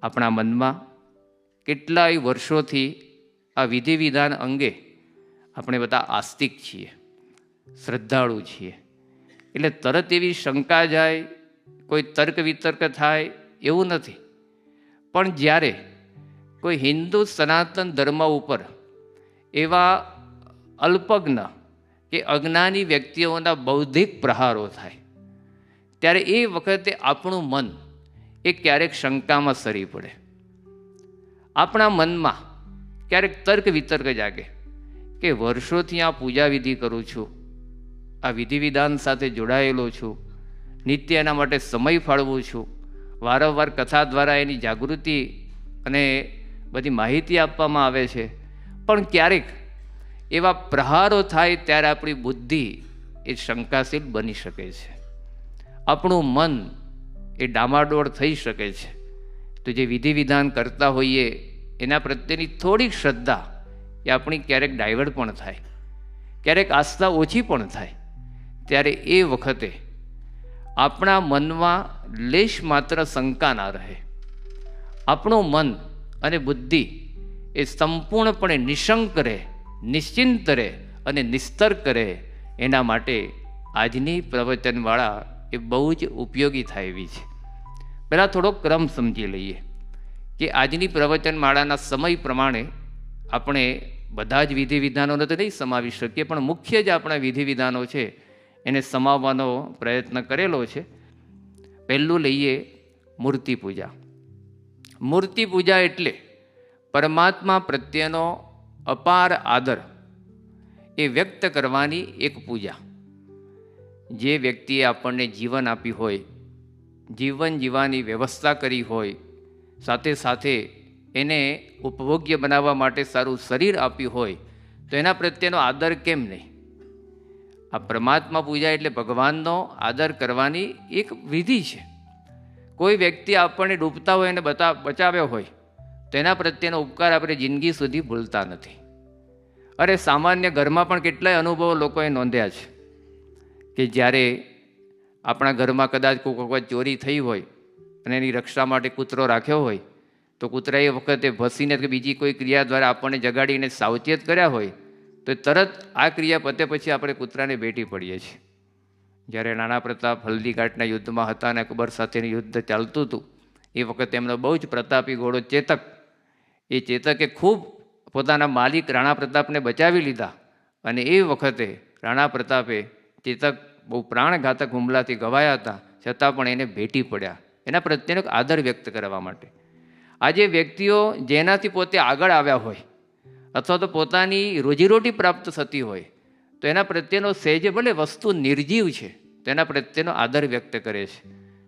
આપણા મનમાં કેટલાય વર્ષોથી આ વિધિ વિધાન અંગે આપણે બધા આસ્તિક છીએ, શ્રદ્ધાળુ છીએ. એટલે તરત એવી શંકા જાય, કોઈ તર્ક વિતર્ક થાય એવું નથી. પણ જ્યારે કોઈ હિન્દુ સનાતન ધર્મ ઉપર એવા અલ્પજ્ઞ કે અજ્ઞાની વ્યક્તિઓના બૌદ્ધિક પ્રહારો થાય, ત્યારે એ વખતે આપણું મન એ ક્યારેક શંકામાં સરી પડે. આપણા મનમાં ક્યારેક તર્ક વિતર્ક જાગે કે વર્ષોથી આ પૂજા વિધિ કરું છું, આ વિધિ વિધાન સાથે જોડાયેલો છું, નિત્ય એના માટે સમય ફાળવું છું, વારંવાર કથા દ્વારા એની જાગૃતિ અને બધી માહિતી આપવામાં આવે છે. પણ ક્યારેક એવા પ્રહારો થાય ત્યારે આપણી બુદ્ધિ એ શંકાશીલ બની શકે છે, આપણું મન એ ડામાડોળ થઈ શકે છે. તો જે વિધિ વિધાન કરતા હોઈએ એના પ્રત્યેની થોડીક શ્રદ્ધા એ આપણી ક્યારેક ડાયવર્ટ પણ થાય, ક્યારેક આસ્થા ઓછી પણ થાય. ત્યારે એ વખતે આપણા મનમાં લેશ માત્ર શંકા ના રહે. આપણું મન અને બુદ્ધિ એ સંપૂર્ણપણે નિશંક રહે, નિશ્ચિંત રહે અને નિસ્તર્ક રહે. એના માટે આજની પ્રવચનવાળા એ બહુ જ ઉપયોગી થાય એવી છે. પહેલાં થોડોક ક્રમ સમજી લઈએ કે આજની પ્રવચનમાળાના સમય પ્રમાણે આપણે બધા જ વિધિ વિધાનોને તો નહીં સમાવી શકીએ, પણ મુખ્ય જે આપણા વિધિ વિધાનો છે એને સમાવવાનો પ્રયત્ન કરેલો છે. પહેલું લઈએ મૂર્તિ પૂજા. મૂર્તિ પૂજા એટલે પરમાત્મા પ્રત્યેનો અપાર આદર એ વ્યક્ત કરવાની એક પૂજા. જે વ્યક્તિએ આપણને જીવન આપ્યું હોય, જીવન જીવવાની વ્યવસ્થા કરી હોય, સાથે સાથે એને ઉપભોગ્ય બનાવવા માટે સારું શરીર આપ્યું હોય, તો એના પ્રત્યેનો આદર કેમ નહીં? આ પરમાત્મા પૂજા એટલે ભગવાનનો આદર કરવાની એક વિધિ છે. કોઈ વ્યક્તિ આપણને ડૂબતા હોય અને બચાવ્યો હોય તો એના પ્રત્યેનો ઉપકાર આપણે જિંદગી સુધી ભૂલતા નથી. અરે સામાન્ય ઘરમાં પણ કેટલાય અનુભવો લોકોએ નોંધ્યા છે કે જ્યારે આપણા ઘરમાં કદાચ કોઈ વખત ચોરી થઈ હોય અને એની રક્ષા માટે કૂતરો રાખ્યો હોય, તો કૂતરા એ વખતે ભસીને કે બીજી કોઈ ક્રિયા દ્વારા આપણને જગાડીને સાવચેત કર્યા હોય, તો તરત આ ક્રિયા પતે પછી આપણે કૂતરાને ભેટી પડીએ છીએ. જ્યારે રાણા પ્રતાપ હલ્દીઘાટના યુદ્ધમાં હતા અને અકબર સાથેનું યુદ્ધ ચાલતું હતું, એ વખતે એમનો બહુ જ પ્રતાપી ઘોડો ચેતક, એ ચેતકે ખૂબ પોતાના માલિક રાણા પ્રતાપને બચાવી લીધા. અને એ વખતે રાણા પ્રતાપે ચેતક બહુ પ્રાણઘાતક હુમલાથી ગવાયા હતા, છતાં પણ એને ભેટી પડ્યા, એના પ્રત્યેનો આદર વ્યક્ત કરવા માટે. આજે વ્યક્તિઓ જેનાથી પોતે આગળ આવ્યા હોય અથવા તો પોતાની રોજીરોટી પ્રાપ્ત થતી હોય, તો એના પ્રત્યેનો સહેજે ભલે વસ્તુ નિર્જીવ છે તો એના પ્રત્યેનો આદર વ્યક્ત કરે છે.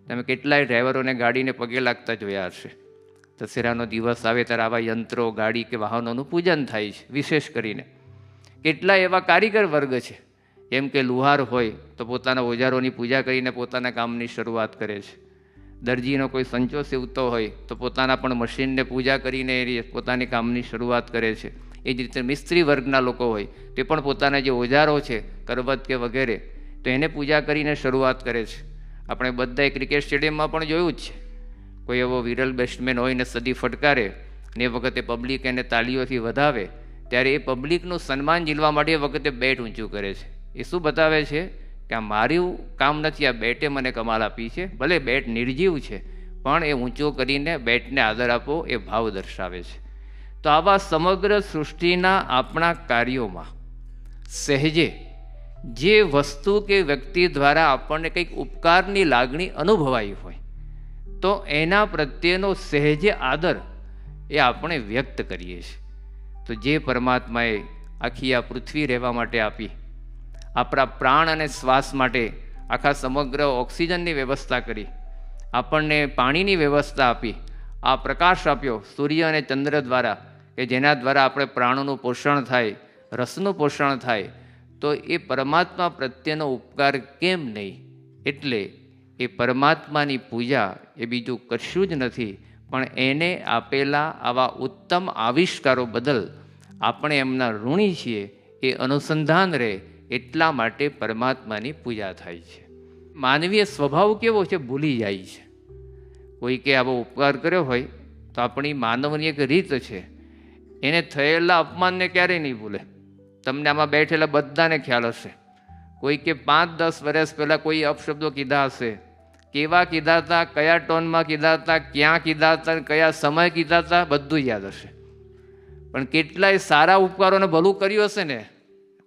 તમે કેટલાય ડ્રાઈવરોને ગાડીને પગે લાગતા જોયા હશે. દશેરાનો દિવસ આવે ત્યારે આવા યંત્રો, ગાડી કે વાહનોનું પૂજન થાય છે. વિશેષ કરીને કેટલાય એવા કારીગર વર્ગ છે, જેમ કે લુહાર હોય તો પોતાના ઓજારોની પૂજા કરીને પોતાના કામની શરૂઆત કરે છે. દરજીનો કોઈ સંચો સીવતો હોય તો પોતાના પણ મશીનને પૂજા કરીને પોતાની કામની શરૂઆત કરે છે. એ જ રીતે મિસ્ત્રી વર્ગના લોકો હોય તે પણ પોતાના જે ઓજારો છે, કરવત કે વગેરે, તો એને પૂજા કરીને શરૂઆત કરે છે. આપણે બધાએ ક્રિકેટ સ્ટેડિયમમાં પણ જોયું જ છે, કોઈ એવો વિરલ બેટ્સમેન હોય ને સદી ફટકારે ને એ વખતે પબ્લિક એને તાળીઓથી વધાવે, ત્યારે એ પબ્લિકનું સન્માન ઝીલવા માટે એ વખતે બેટ ઊંચું કરે છે. એ શું બતાવે છે કે આ મારું કામ નથી, આ બેટે મને કમાલ આપી છે. ભલે બેટ નિર્જીવ છે પણ એ ઊંચો કરીને બેટને આદર આપો એ ભાવ દર્શાવે છે. તો આવા સમગ્ર સૃષ્ટિના આપણા કાર્યોમાં સહેજે જે વસ્તુ કે વ્યક્તિ દ્વારા આપણને કંઈક ઉપકારની લાગણી અનુભવાઈ હોય, તો એના પ્રત્યેનો સહેજે આદર એ આપણે વ્યક્ત કરીએ છીએ. તો જે પરમાત્માએ આખી આ પૃથ્વી રહેવા માટે આપી, આપણા પ્રાણ અને શ્વાસ માટે આખા સમગ્ર ઓક્સિજનની વ્યવસ્થા કરી, આપણને પાણીની વ્યવસ્થા આપી, આ પ્રકાશ આપ્યો સૂર્ય અને ચંદ્ર દ્વારા, કે જેના દ્વારા આપણે પ્રાણોનું પોષણ થાય, રસનું પોષણ થાય, તો એ પરમાત્મા પ્રત્યેનો ઉપકાર કેમ નહીં? એટલે એ પરમાત્માની પૂજા એ બીજું કશું જ નથી, પણ એને આપેલા આવા ઉત્તમ આવિષ્કારો બદલ આપણે એમના ઋણી છીએ એ અનુસંધાન રહે એટલા માટે પરમાત્માની પૂજા થાય છે. માનવીય સ્વભાવ કેવો છે? ભૂલી જાય છે. કોઈકે આવો ઉપકાર કર્યો હોય તો આપણી માનવની એક રીત છે, એને થયેલા અપમાનને ક્યારેય નહીં ભૂલે. તમને આમાં બેઠેલા બધાને ખ્યાલ હશે, કોઈકે 5-10 વર્ષ પહેલાં કોઈ અપશબ્દો કીધા હશે, કેવા કીધા હતા, કયા ટોનમાં કીધા હતા, ક્યાં કીધા હતા, કયા સમય કીધા હતા, બધું યાદ હશે. પણ કેટલાય સારા ઉપકારોને ભલું કર્યું હશે ને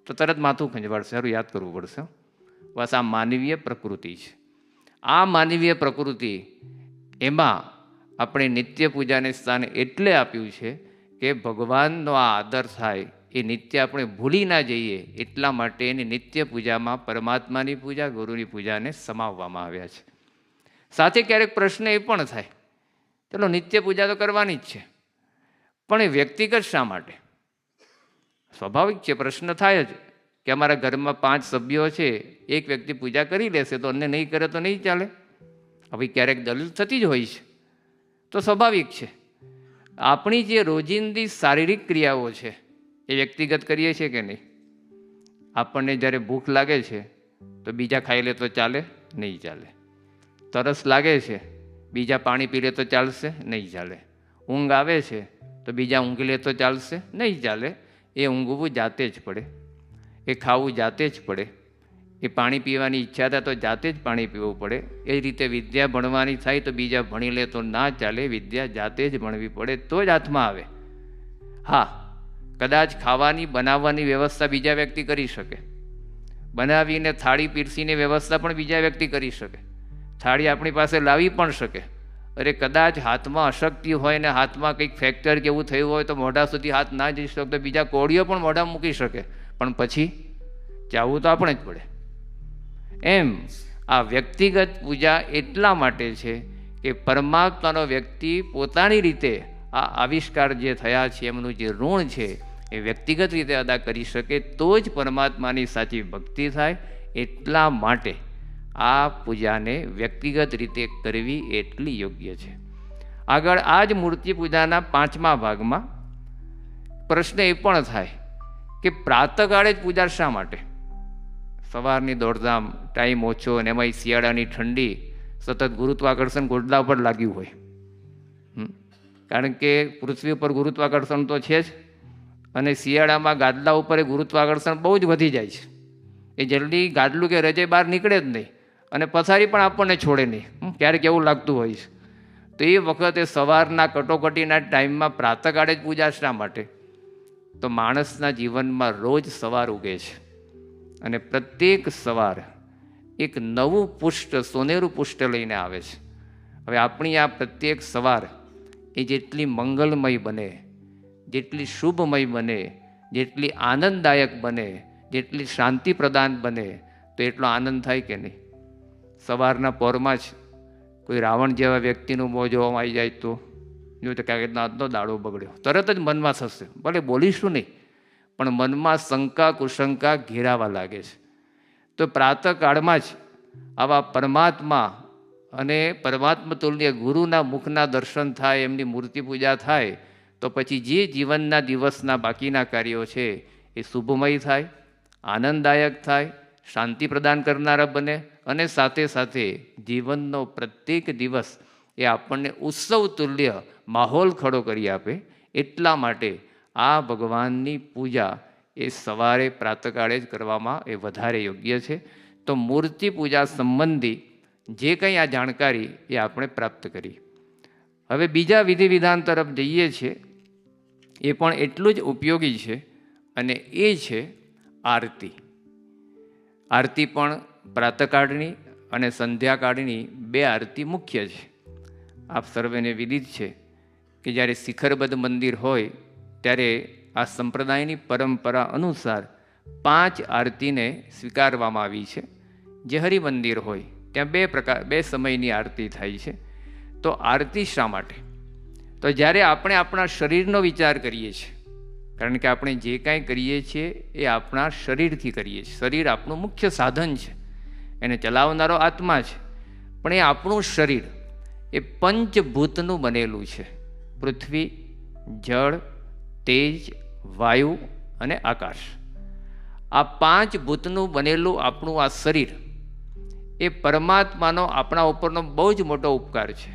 તો તરત માથું ખંજવાળશે, સારું યાદ કરવું પડશે. બસ આ માનવીય પ્રકૃતિ છે. આ માનવીય પ્રકૃતિ એમાં આપણે નિત્ય પૂજાને સ્થાન એટલે આપ્યું છે કે ભગવાનનો આ આદર થાય, એ નિત્ય આપણે ભૂલી ના જઈએ એટલા માટે એની નિત્ય પૂજામાં પરમાત્માની પૂજા, ગુરુની પૂજાને સમાવવામાં આવ્યા છે. સાથે ક્યારેક પ્રશ્ન એ પણ થાય, ચલો નિત્ય પૂજા તો કરવાની જ છે, પણ એ વ્યક્તિગત શા માટે? સ્વાભાવિક છે, પ્રશ્ન થાય જ કે અમારા ઘરમાં 5 સભ્યો છે, એક વ્યક્તિ પૂજા કરી લેશે તો અન્ય નહીં કરે તો નહીં ચાલે. હવે ક્યારેક દલીલ થતી જ હોય છે, તો સ્વાભાવિક છે. આપણી જે રોજિંદી શારીરિક ક્રિયાઓ છે એ વ્યક્તિગત કરીએ છીએ કે નહીં? આપણને જ્યારે ભૂખ લાગે છે તો બીજા ખાઈ લે તો ચાલે? નહીં ચાલે. તરસ લાગે છે, બીજા પાણી પી લે તો ચાલશે? નહીં ચાલે. ઊંઘ આવે છે તો બીજા ઊંઘી લે તો ચાલશે? નહીં ચાલે. એ ઊંઘવું જાતે જ પડે, એ ખાવું જાતે જ પડે, એ પાણી પીવાની ઈચ્છા થાય તો જાતે જ પાણી પીવું પડે. એ રીતે વિદ્યા ભણવાની થાય તો બીજા ભણી લે તો ના ચાલે, વિદ્યા જાતે જ ભણવી પડે તો જ હાથમાં આવે. હા, કદાચ ખાવાની બનાવવાની વ્યવસ્થા બીજા વ્યક્તિ કરી શકે, બનાવીને થાળી પીરસીને વ્યવસ્થા પણ બીજા વ્યક્તિ કરી શકે, થાળી આપણી પાસે લાવી પણ શકે. અરે કદાચ હાથમાં અશક્તિ હોય ને હાથમાં કંઈક ફ્રેક્ચર કે એવું થયું હોય તો મોઢા સુધી હાથ ના જઈ શકતો, બીજા કોળીઓ પણ મોઢા મૂકી શકે, પણ પછી ચાવવું તો આપણે જ પડે. એમ આ વ્યક્તિગત પૂજા એટલા માટે છે કે પરમાત્માનો વ્યક્તિ પોતાની રીતે આ આવિષ્કાર જે થયા છે એમનું જે ઋણ છે એ વ્યક્તિગત રીતે અદા કરી શકે તો જ પરમાત્માની સાચી ભક્તિ થાય. એટલા માટે આ પૂજાને વ્યક્તિગત રીતે કરવી એટલી યોગ્ય છે. આગળ આ જ મૂર્તિ પૂજાના 5મા ભાગમાં પ્રશ્ન એ પણ થાય કે પ્રાતઃકાળે જ પૂજા શા માટે? સવારની દોડધામ, ટાઈમ ઓછો, અને એમાંય શિયાળાની ઠંડી, સતત ગુરુત્વાકર્ષણ ગોડલા ઉપર લાગ્યું હોય. કારણ કે પૃથ્વી ઉપર ગુરુત્વાકર્ષણ તો છે જ, અને શિયાળામાં ગાદલા ઉપર એ ગુરુત્વાકર્ષણ બહુ જ વધી જાય છે. એ જલ્દી ગાદલું કે રજે બહાર નીકળે જ નહીં, અને પથારી પણ આપણને છોડે નહીં. ક્યારેક એવું લાગતું હોય છે. તો એ વખતે સવારના કટોકટીના ટાઈમમાં પ્રાતઃકાળે જ પૂજા શા માટે? તો માણસના જીવનમાં રોજ સવાર ઉગે છે, અને પ્રત્યેક સવાર એક નવું પુષ્ટ, સોનેરું પુષ્ટ લઈને આવે છે. હવે આપણી આ પ્રત્યેક સવાર એ જેટલી મંગલમય બને, જેટલી શુભમય બને, જેટલી આનંદદાયક બને, જેટલી શાંતિ પ્રદાન બને, તો એટલો આનંદ થાય કે નહીં? સવારના પોરમાં જ કોઈ રાવણ જેવા વ્યક્તિનું મોં જોવામાં આવી જાય તો જો તો ક્યાંક આજનો દાડો બગડ્યો, તરત જ મનમાં થશે. ભલે બોલીશું નહીં, પણ મનમાં શંકા કુશંકા ઘેરાવા લાગે છે. તો પ્રાતઃકાળમાં જ આવા પરમાત્મા અને પરમાત્મા તુલ્ય ગુરુના મુખના દર્શન થાય, એમની મૂર્તિ પૂજા થાય, તો પછી જે જીવનના દિવસના બાકીના કાર્યો છે એ શુભમય થાય, આનંદદાયક થાય, શાંતિ પ્રદાન કરનારા બને, અને સાથે સાથે જીવનનો પ્રત્યેક દિવસ એ આપણને ઉત્સવ તુલ્ય માહોલ ખડો કરી આપે. એટલા માટે આ ભગવાનની પૂજા એ સવારે પ્રાતઃકાળે જ કરવામાં એ વધારે યોગ્ય છે. તો મૂર્તિ પૂજા સંબંધી જે કંઈ આ જાણકારી એ આપણે પ્રાપ્ત કરી. હવે બીજા વિધિ વિધાન તરફ જઈએ છીએ, એ પણ એટલું જ ઉપયોગી છે, અને એ છે આરતી. આરતી પણ પ્રાતઃકાળની અને સંધ્યાકાળની 2 આરતી મુખ્ય છે. આપ સર્વેને વિદિત છે કે જ્યારે શિખરબદ્ધ મંદિર હોય ત્યારે આ સંપ્રદાયની પરંપરા અનુસાર 5 આરતીને સ્વીકારવામાં આવી છે. જે હરિમંદિર હોય ત્યાં 2 સમયની આરતી થાય છે. તો આરતી શા માટે? તો જ્યારે આપણે આપણા શરીરનો વિચાર કરીએ છીએ, કારણ કે આપણે જે કાંઈ કરીએ છીએ એ આપણા શરીરથી કરીએ છીએ. શરીર આપણું મુખ્ય સાધન છે, એને ચલાવનારો આત્મા છે, પણ એ આપણું શરીર એ પંચભૂતનું બનેલું છે. પૃથ્વી, જળ, તેજ, વાયુ અને આકાશ. આ 5 ભૂતનું બનેલું આપણું આ શરીર એ પરમાત્માનો આપણા ઉપરનો બહુ જ મોટો ઉપકાર છે.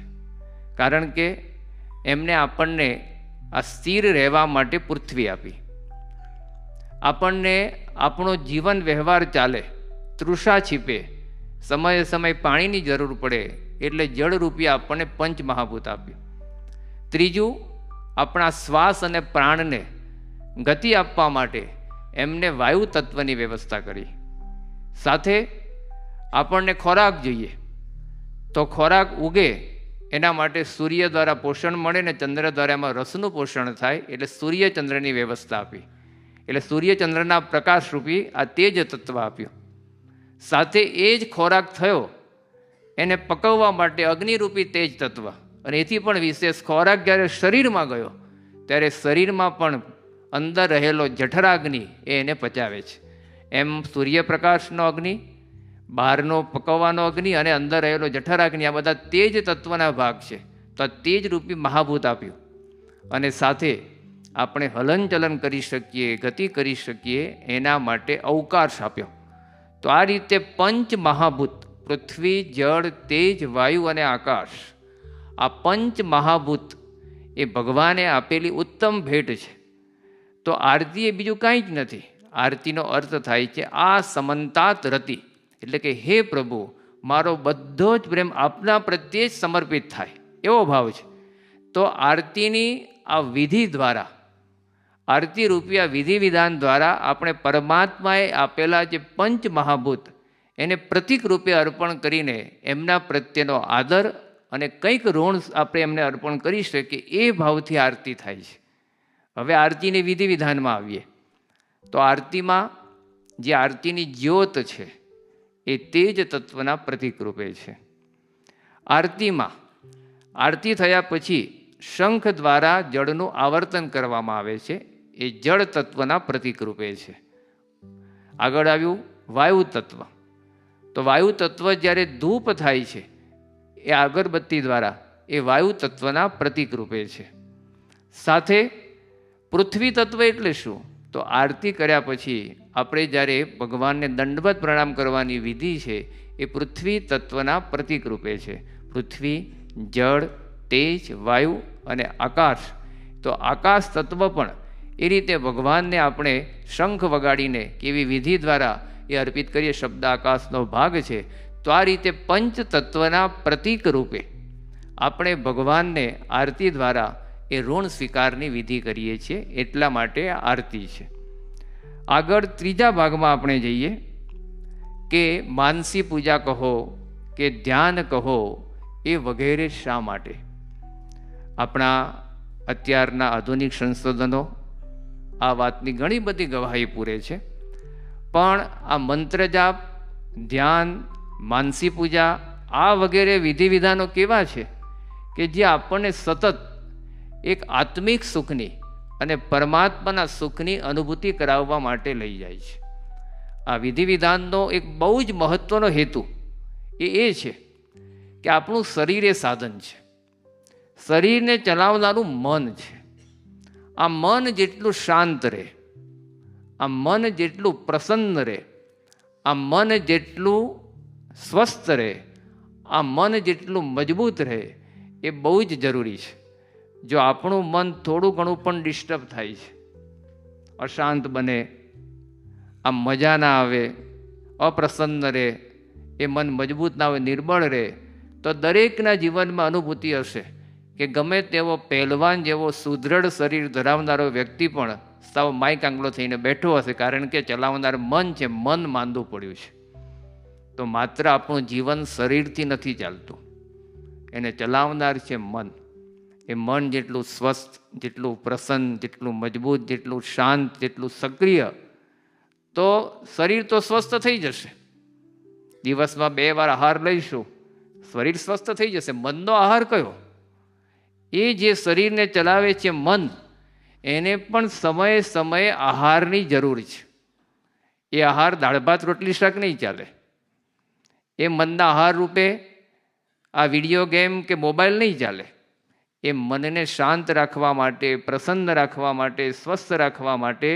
કારણ કે એમને આપણને આ સ્થિર રહેવા માટે પૃથ્વી આપી, આપણને આપણો જીવન વ્યવહાર ચાલે, તૃષા છીપે, સમયે સમય પાણીની જરૂર પડે એટલે જળરૂપી આપણને પંચ મહાભૂત આપ્યું. ત્રીજું, આપણા શ્વાસ અને પ્રાણને ગતિ આપવા માટે એમને વાયુ તત્વની વ્યવસ્થા કરી. સાથે આપણને ખોરાક જોઈએ તો ખોરાક ઉગે એના માટે સૂર્ય દ્વારા પોષણ મળે ને ચંદ્ર દ્વારા એમાં રસનું પોષણ થાય એટલે સૂર્યચંદ્રની વ્યવસ્થા આપી. એટલે સૂર્યચંદ્રના પ્રકાશરૂપી આ તેજ તત્વ આપ્યું. સાથે એ જ ખોરાક થયો એને પકવવા માટે અગ્નિરૂપી તેજ તત્વ. અને એથી પણ વિશેષ ખોરાક જ્યારે શરીરમાં ગયો ત્યારે શરીરમાં પણ અંદર રહેલો જઠરાગ્નિ એ એને પચાવે છે. એમ સૂર્યપ્રકાશનો અગ્નિ, બહારનો પકવવાનો અગ્નિ અને અંદર રહેલો જઠરાગ્નિ, આ બધા તેજ તત્વના ભાગ છે. તો આ તેજરૂપી મહાભૂત આપ્યું. અને સાથે આપણે હલનચલન કરી શકીએ, ગતિ કરી શકીએ એના માટે અવકાશ આપ્યો. તો આ રીતે પંચ મહાભૂત પૃથ્વી, જળ, તેજ, વાયુ અને આકાશ, આ પંચ મહાભૂત એ ભગવાને આપેલી ઉત્તમ ભેટ છે. તો આરતી એ બીજું કાંઈ જ નથી. આરતીનો અર્થ થાય છે આ સમંતાત રતિ, એટલે કે હે પ્રભુ, મારો બધો જ પ્રેમ આપના પ્રત્યે જ સમર્પિત થાય એવો ભાવ છે. તો આરતીની આ વિધિ દ્વારા, આરતી રૂપી આ વિધિ વિધાન દ્વારા આપણે પરમાત્માએ આપેલા જે પંચ મહાભૂત એને પ્રતીક રૂપે અર્પણ કરીને એમના પ્રત્યેનો આદર અને કંઈક ઋણ આપણે એમને અર્પણ કરી શકીએ એ ભાવથી આરતી થાય છે. હવે આરતીની વિધિ વિધાનમાં આવીએ તો આરતીમાં જે આરતીની જ્યોત છે એ તેજ તત્વના પ્રતીક રૂપે છે. આરતીમાં આરતી થયા પછી શંખ દ્વારા જળનું આવર્તન કરવામાં આવે છે, એ જળ તત્વના પ્રતીક રૂપે છે. આગળ આવ્યું વાયુ તત્વ. તો વાયુ તત્વ જ્યારે ધૂપ થાય છે એ અગરબત્તી દ્વારા એ વાયુ તત્વના પ્રતીક રૂપે છે. સાથે પૃથ્વી તત્વ એટલે શું? તો આરતી કર્યા પછી આપણે જ્યારે ભગવાનને દંડવત પ્રણામ કરવાની વિધિ છે એ પૃથ્વી તત્વના પ્રતીક રૂપે છે. પૃથ્વી, જળ, તેજ, વાયુ અને આકાશ. તો આકાશ તત્વ પણ એ રીતે ભગવાનને આપણે શંખ વગાડીને કેવી વિધિ દ્વારા એ અર્પિત કરીએ, શબ્દ આકાશનો ભાગ છે. તો આ રીતે પંચ તત્વના પ્રતીક રૂપે આપણે ભગવાનને આરતી દ્વારા એ ઋણ સ્વીકારની વિધિ કરીએ છીએ, એટલા માટે આરતી છે. આગળ ત્રીજા ભાગમાં આપણે જઈએ કે માનસી પૂજા કહો કે ધ્યાન કહો એ વગેરે શા માટે. આપણા અત્યારના આધુનિક સંશોધનો આ વાતની ઘણી બધી ગવાહી પૂરે છે. પણ આ મંત્ર જાપ, ધ્યાન, માનસી પૂજા આ વગેરે વિધિ વિધાનો કેવા છે કે જે આપણને સતત એક આત્મિક સુખની અને પરમાત્માના સુખની અનુભૂતિ કરાવવા માટે લઈ જાય છે. આ વિધિ વિધાનનો એક બહુ જ મહત્વનો હેતુ એ છે કે આપણું શરીર એ સાધન છે, શરીરને ચલાવનારું મન છે. આ મન જેટલું શાંત રહે, આ મન જેટલું પ્રસન્ન રહે, આ મન જેટલું સ્વસ્થ રહે, આ મન જેટલું મજબૂત રહે એ બહુ જ જરૂરી છે. જો આપણું મન થોડું ઘણું પણ ડિસ્ટર્બ થાય છે, અશાંત બને, આમ મજા ના આવે, અપ્રસન્ન રહે, એ મન મજબૂત ના હોય, નિર્બળ રહે, તો દરેકના જીવનમાં અનુભૂતિ હશે કે ગમે તેવો પહેલવાન જેવો સુદૃઢ શરીર ધરાવનારો વ્યક્તિ પણ સાવ માઇક આંગળો થઈને બેઠો હશે, કારણ કે ચલાવનાર મન છે, મન માંદું પડ્યું છે. તો માત્ર આપણું જીવન શરીરથી નથી ચાલતું, એને ચલાવનાર છે મન. એ મન જેટલું સ્વસ્થ, જેટલું પ્રસન્ન, જેટલું મજબૂત, જેટલું શાંત, જેટલું સક્રિય, તો શરીર તો સ્વસ્થ થઈ જશે. દિવસમાં 2 વાર આહાર લઈશું, શરીર સ્વસ્થ થઈ જશે. મનનો આહાર કયો? એ જે શરીરને ચલાવે છે મન, એને પણ સમયે સમયે આહારની જરૂર છે. એ આહાર દાળ ભાત રોટલી શાક નહીં ચાલે. એ મનના આહાર રૂપે આ વિડીયો ગેમ કે મોબાઈલ નહીં ચાલે. એ મનને શાંત રાખવા માટે, પ્રસન્ન રાખવા માટે, સ્વસ્થ રાખવા માટે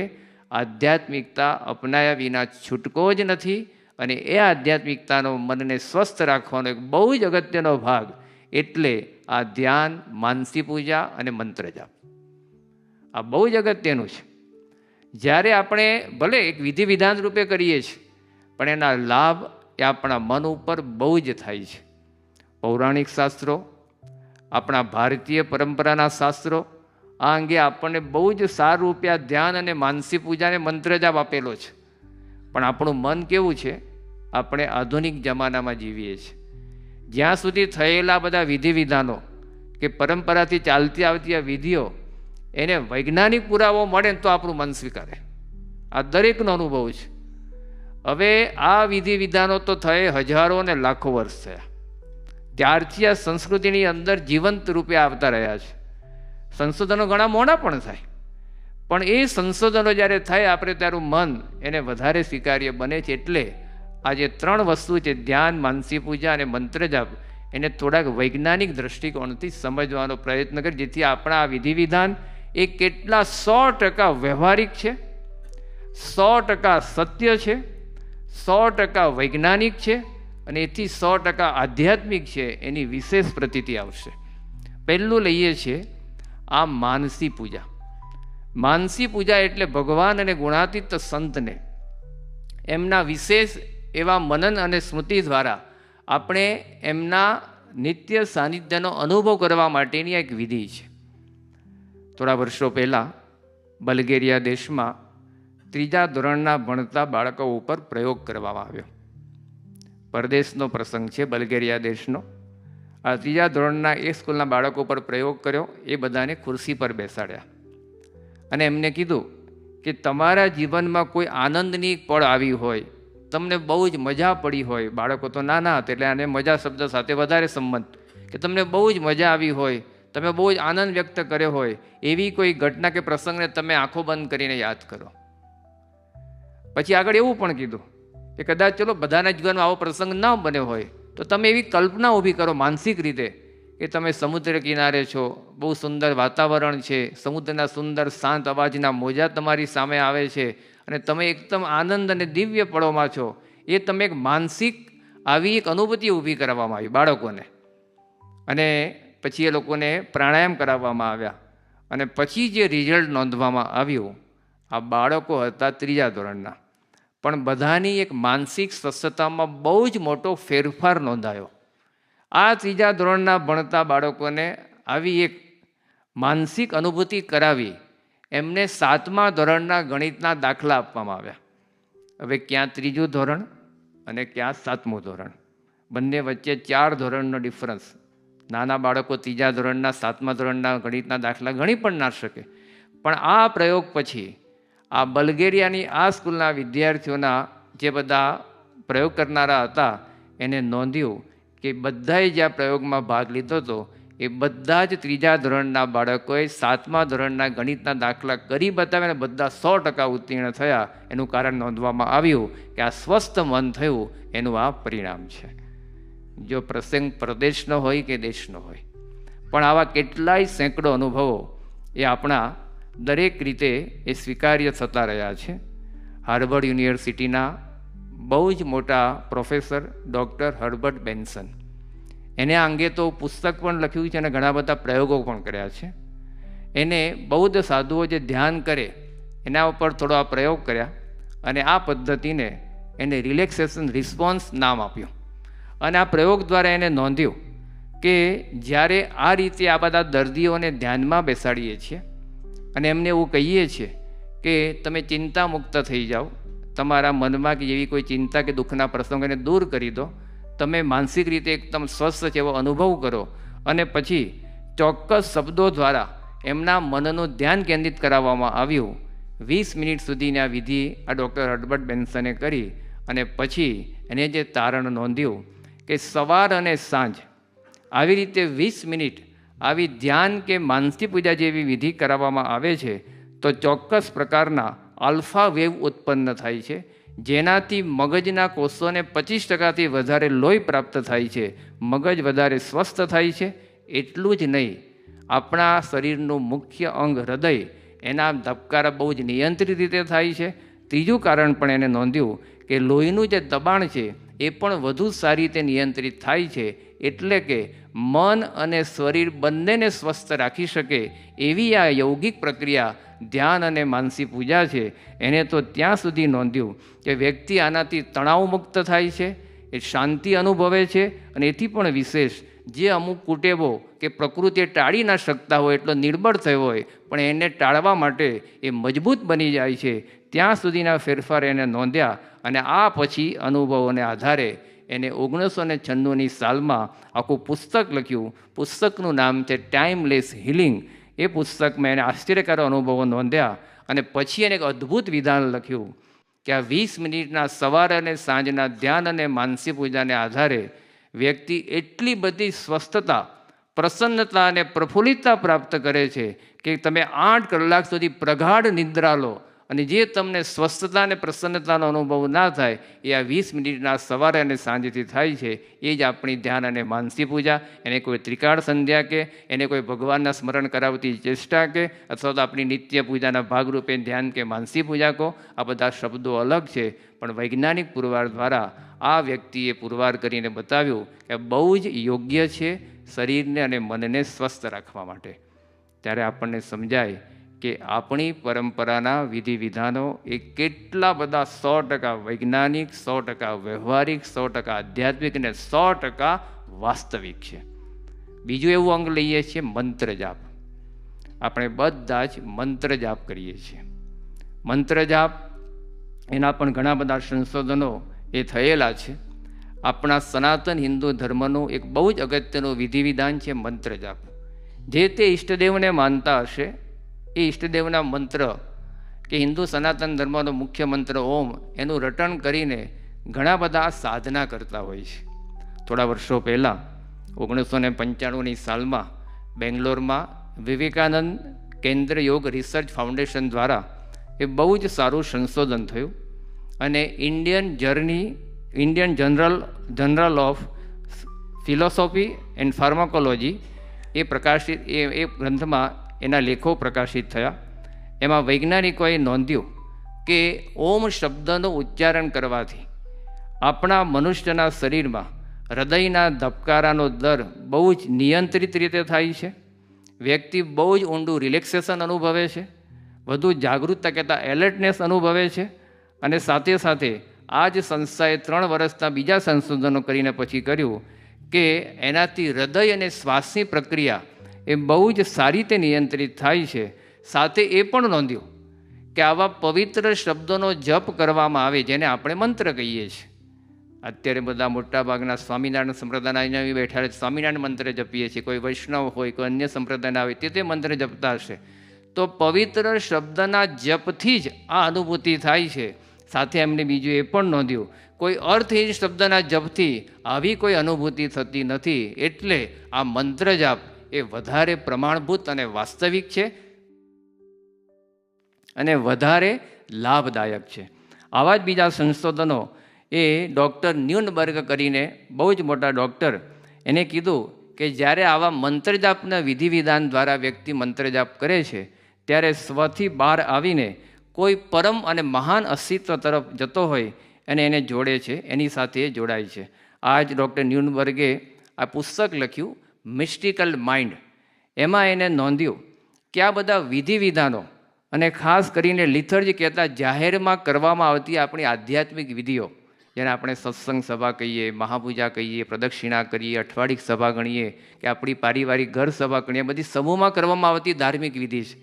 આધ્યાત્મિકતા અપનાયા વિના છૂટકો જ નથી. અને એ આધ્યાત્મિકતાનો મનને સ્વસ્થ રાખવાનો એક બહુ જ અગત્યનો ભાગ એટલે આ ધ્યાન, માનસી પૂજા અને મંત્ર જાપ આ બહુ જ અગત્યનું છે. જ્યારે આપણે ભલે એક વિધિ વિધાન રૂપે કરીએ છીએ, પણ એના લાભ એ આપણા મન ઉપર બહુ જ થાય છે. પૌરાણિક શાસ્ત્રો, આપણા ભારતીય પરંપરાના શાસ્ત્રો આ અંગે આપણને બહુ જ સારું રૂપે આ ધ્યાન અને માનસી પૂજાને મંત્ર જાપ આપેલો છે. પણ આપણું મન કેવું છે? આપણે આધુનિક જમાનામાં જીવીએ છીએ. જ્યાં સુધી થયેલા બધા વિધિ વિધાનો કે પરંપરાથી ચાલતી આવતી આ વિધિઓ એને વૈજ્ઞાનિક પુરાવો મળે તો આપણું મન સ્વીકારે. આ દરેકનો અનુભવ છે. હવે આ વિધિ વિધાનો તો થયે હજારો અને લાખો વર્ષ થયા. ત્યારથી આ સંસ્કૃતિની અંદર જીવંત રૂપે આવતા રહ્યા છે. સંશોધનો ઘણા મોડા પણ થાય, પણ એ સંશોધનો જ્યારે થાય આપણે તારું મન એને વધારે સ્વીકાર્ય બને છે. એટલે આ જે 3 વસ્તુ છે, ધ્યાન, માનસી પૂજા અને મંત્ર જાપ, એને થોડાક વૈજ્ઞાનિક દ્રષ્ટિકોણથી સમજવાનો પ્રયત્ન કરીએ, જેથી આપણા આ વિધિ વિધાન એ કેટલા 100% વ્યવહારિક છે, 100% સત્ય છે, 100% વૈજ્ઞાનિક છે અને એથી 100% આધ્યાત્મિક છે, એની વિશેષ પ્રતીતિ આવશે. પહેલું લઈએ છીએ આ માનસી પૂજા. માનસી પૂજા એટલે ભગવાન અને ગુણાતીત સંતને એમના વિશેષ એવા મનન અને સ્મૃતિ દ્વારા આપણે એમના નિત્ય સાનિધ્યનો અનુભવ કરવા માટેની એક વિધિ છે. થોડા વર્ષો પહેલાં બલ્ગેરિયા દેશમાં 3જા ધોરણના ભણતા બાળકો ઉપર પ્રયોગ કરવામાં આવ્યો. પરદેશનો પ્રસંગ છે, બલ્ગેરિયા દેશનો. આ 3જા ધોરણના એ સ્કૂલના બાળકો પર પ્રયોગ કર્યો. એ બધાને ખુરશી પર બેસાડ્યા અને એમને કીધું કે તમારા જીવનમાં કોઈ આનંદની પળ આવી હોય, તમને બહુ જ મજા પડી હોય. બાળકો તો નાના હતા એટલે આને મજા શબ્દ સાથે વધારે સંબંધ, કે તમને બહુ જ મજા આવી હોય, તમે બહુ જ આનંદ વ્યક્ત કર્યો હોય, એવી કોઈ ઘટના કે પ્રસંગને તમે આંખો બંધ કરીને યાદ કરો. પછી આગળ એવું પણ કીધું કે કદાચ ચલો બધાના જીવનમાં આવો પ્રસંગ ન બન્યો હોય તો તમે એવી કલ્પના ઊભી કરો માનસિક રીતે કે તમે સમુદ્ર કિનારે છો, બહુ સુંદર વાતાવરણ છે, સમુદ્રના સુંદર શાંત અવાજના મોજા તમારી સામે આવે છે અને તમે એકદમ આનંદ અને દિવ્ય પળોમાં છો. એ તમે એક માનસિક આવી એક અનુભૂતિ ઊભી કરવામાં આવી બાળકોને. અને પછી એ લોકોને પ્રાણાયામ કરાવવામાં આવ્યા અને પછી જે રિઝલ્ટ નોંધવામાં આવ્યું, આ બાળકો હતા 3જા ધોરણના, પણ બધાની એક માનસિક સ્વસ્થતામાં બહુ જ મોટો ફેરફાર નોંધાયો. આ 3જા ધોરણના ભણતા બાળકોને આવી એક માનસિક અનુભૂતિ કરાવી એમને 7મા ધોરણના ગણિતના દાખલા આપવામાં આવ્યા. હવે ક્યાં 3જું ધોરણ અને ક્યાં 7મું ધોરણ, બંને વચ્ચે 4 ધોરણનો ડિફરન્સ. નાના બાળકો 3જા ધોરણના 7મા ધોરણના ગણિતના દાખલા ગણી પણ ના શકે. પણ આ પ્રયોગ પછી આ બલ્ગેરિયાની આ સ્કૂલના વિદ્યાર્થીઓના જે બધા પ્રયોગ કરનારા હતા એને નોંધ્યું કે બધાએ જે આ પ્રયોગમાં ભાગ લીધો હતો એ બધા જ 3જા ધોરણના બાળકોએ 7મા ધોરણના ગણિતના દાખલા કરી બતાવ્યા અને બધા 100% ઉત્તીર્ણ થયા. એનું કારણ નોંધવામાં આવ્યું કે આ સ્વસ્થ મન થયું એનું આ પરિણામ છે. જો પ્રસંગ પ્રદેશનો હોય કે દેશનો હોય, પણ આવા કેટલાય સેંકડો અનુભવો એ આપણા દરેક રીતે એ સ્વીકાર્ય થતા રહ્યા છે. હાર્વર્ડ યુનિવર્સિટીના બહુ જ મોટા પ્રોફેસર ડૉક્ટર હર્બર્ટ બેન્સન, એને આ અંગે તો પુસ્તક પણ લખ્યું છે અને ઘણા બધા પ્રયોગો પણ કર્યા છે. એને બૌદ્ધ સાધુઓ જે ધ્યાન કરે એના ઉપર થોડો આ પ્રયોગ કર્યા અને આ પદ્ધતિને એને રિલેક્સેશન રિસ્પોન્સ નામ આપ્યું. અને આ પ્રયોગ દ્વારા એને નોંધ્યું કે જ્યારે આ રીતે આ બધા દર્દીઓને ધ્યાનમાં બેસાડીએ છીએ અને એમને એવું કહીએ છીએ કે તમે ચિંતા મુક્ત થઈ જાઓ, તમારા મનમાં કે એવી કોઈ ચિંતા કે દુઃખના પ્રસંગોને દૂર કરી દો, તમે માનસિક રીતે એકદમ સ્વસ્થ છે એવો અનુભવ કરો અને પછી ચોક્કસ શબ્દો દ્વારા એમના મનનું ધ્યાન કેન્દ્રિત કરાવવામાં આવ્યું. 20 મિનિટ સુધીની આ વિધિ આ ડૉક્ટર હર્બર્ટ બેન્સને કરી અને પછી એને જે તારણ નોંધ્યું કે સવાર અને સાંજ આવી રીતે 20 મિનિટ આવી ધ્યાન કે માનસી પૂજા જેવી વિધિ કરાવવામાં આવે છે તો ચોક્કસ પ્રકારના આલ્ફા વેવ ઉત્પન્ન થાય છે, જેનાથી મગજના કોષોને 25%થી વધારે લોહી પ્રાપ્ત થાય છે, મગજ વધારે સ્વસ્થ થાય છે. એટલું જ નહીં, આપણા શરીરનું મુખ્ય અંગ હૃદય, એના ધબકારા બહુ જ નિયંત્રિત રીતે થાય છે. ત્રીજું કારણ પણ એને નોંધ્યું કે લોહીનું જે દબાણ છે એ પણ વધુ સારી રીતે નિયંત્રિત થાય છે, એટલે કે મન અને શરીર બંનેને સ્વસ્થ રાખી શકે એવી આ યૌગિક પ્રક્રિયા ધ્યાન અને માનસી પૂજા છે. એને તો ત્યાં સુધી નોંધ્યું કે વ્યક્તિ આનાથી તણાવમુક્ત થાય છે, એ શાંતિ અનુભવે છે, અને એથી પણ વિશેષ જે અમુક કુટેવો કે પ્રકૃતિએ ટાળી ના શકતા હોય, એટલો નિર્બળ થયો હોય, પણ એને ટાળવા માટે એ મજબૂત બની જાય છે. ત્યાં સુધીના ફેરફાર એને નોંધ્યા, અને આ પછી અનુભવોને આધારે એને 1996ની સાલમાં આખું પુસ્તક લખ્યું. પુસ્તકનું નામ છે ટાઈમલેસ હિલિંગ. એ પુસ્તકમાં એને આશ્ચર્યકારક અનુભવો નોંધ્યા, અને પછી એને એક અદ્ભુત વિધાન લખ્યું કે આ 20 મિનિટના સવારે અને સાંજના ધ્યાન અને માનસી પૂજાને આધારે વ્યક્તિ એટલી બધી સ્વસ્થતા, પ્રસન્નતા અને પ્રફુલ્લિતતા પ્રાપ્ત કરે છે કે તમે 8 કલાક સુધી પ્રગાઢ નિદ્રા લો, અને જે તમને સ્વસ્થતા અને પ્રસન્નતાનો અનુભવ ના થાય એ આ 20 મિનિટના સવારે અને સાંજથી થાય છે. એ જ આપણી ધ્યાન અને માનસી પૂજા. એને કોઈ ત્રિકાળ સંધ્યા કે એને કોઈ ભગવાનના સ્મરણ કરાવતી ચેષ્ટા કે અથવા તો આપણી નિત્ય પૂજાના ભાગરૂપે ધ્યાન કે માનસી પૂજા કહો, આ બધા શબ્દો અલગ છે, પણ વૈજ્ઞાનિક પુરવાર દ્વારા આ વ્યક્તિએ પુરવાર કરીને બતાવ્યું કે બહુ જ યોગ્ય છે શરીરને અને મનને સ્વસ્થ રાખવા માટે. ત્યારે આપણને સમજાય કે આપણી પરંપરાના વિધિ વિધાનો એ કેટલા બધા 100% વૈજ્ઞાનિક, 100% વ્યવહારિક, 100% આધ્યાત્મિક અને 100% વાસ્તવિક છે. બીજું એવું અંગ લઈએ છીએ મંત્ર જાપ. આપણે બધા જ મંત્ર જાપ કરીએ છીએ. મંત્ર જાપ એના પણ ઘણા બધા સંશોધનો એ થયેલા છે. આપણા સનાતન હિન્દુ ધર્મનું એક બહુ જ અગત્યનું વિધિ વિધાન છે મંત્ર જાપ. જે તે ઈષ્ટદેવને માનતા હશે એ ઈષ્ટદેવના મંત્ર કે હિન્દુ સનાતન ધર્મનો મુખ્ય મંત્ર ઓમ, એનું રટણ કરીને ઘણા બધા સાધના કરતા હોય છે. થોડા વર્ષો પહેલાં 1995ની સાલમાં બેંગ્લોરમાં વિવેકાનંદ કેન્દ્ર યોગ રિસર્ચ ફાઉન્ડેશન દ્વારા એ બહુ જ સારું સંશોધન થયું, અને Indian journal of philosophy and pharmacology એ પ્રકાશિત એ ગ્રંથમાં એના લેખો પ્રકાશિત થયા. એમાં વૈજ્ઞાનિકોએ નોંધ્યું કે ઓમ શબ્દનું ઉચ્ચારણ કરવાથી આપણા મનુષ્યના શરીરમાં હૃદયના ધબકારાનો દર બહુ જ નિયંત્રિત રીતે થાય છે. વ્યક્તિ બહુ જ ઊંડું રિલેક્સેશન અનુભવે છે, વધુ જાગૃતતા કહેતા એલર્ટનેસ અનુભવે છે. અને સાથે સાથે આ જ સંસ્થાએ 3 વર્ષના બીજા સંશોધનો કરીને પછી કર્યું કે એનાથી હૃદય અને શ્વાસની પ્રક્રિયા એ બહુ જ સારી રીતે નિયંત્રિત થાય છે. સાથે એ પણ નોંધ્યું કે આવા પવિત્ર શબ્દોનો જપ કરવામાં આવે જેને આપણે મંત્ર કહીએ છીએ. અત્યારે બધા મોટાભાગના સ્વામિનારાયણ સંપ્રદાયના બેઠા સ્વામિનારાયણ મંત્ર જપીએ છીએ. કોઈ વૈષ્ણવ હોય, કોઈ અન્ય સંપ્રદાયના હોય તે મંત્ર જપતા હશે. તો પવિત્ર શબ્દના જપથી જ આ અનુભૂતિ થાય છે. સાથે એમને બીજું એ પણ નોંધ્યું કોઈ અર્થહીન શબ્દના જપથી આવી કોઈ અનુભૂતિ થતી નથી. એટલે આ મંત્ર જાપ એ વધારે પ્રમાણભૂત અને વાસ્તવિક છે અને વધારે લાભદાયક છે. આવા જ બીજા સંશોધનો એ ડૉક્ટર ન્યુનબર્ગ કરીને બહુ જ મોટા ડૉક્ટર, એને કીધું કે જ્યારે આવા મંત્ર જાપના વિધિ વિધાન દ્વારા વ્યક્તિ મંત્ર જાપ કરે છે ત્યારે સ્વથી બહાર આવીને કોઈ પરમ અને મહાન અસ્તિત્વ તરફ જતો હોય અને એને જોડે છે, એની સાથે એ જોડાય છે. આ જ ડૉક્ટર ન્યુનબર્ગે આ પુસ્તક લખ્યું મિસ્ટિકલ માઇન્ડ. એમાં એને નોંધ્યું કે આ બધા વિધિ વિધાનો અને ખાસ કરીને લિથર્જી કહેતા જાહેરમાં કરવામાં આવતી આપણી આધ્યાત્મિક વિધિઓ, જેને આપણે સત્સંગ સભા કહીએ, મહાપૂજા કહીએ, પ્રદક્ષિણા કરીએ, અઠવાડિક સભા ગણીએ કે આપણી પારિવારિક ઘર સભા ગણીએ, બધી સમૂહમાં કરવામાં આવતી ધાર્મિક વિધિ છે.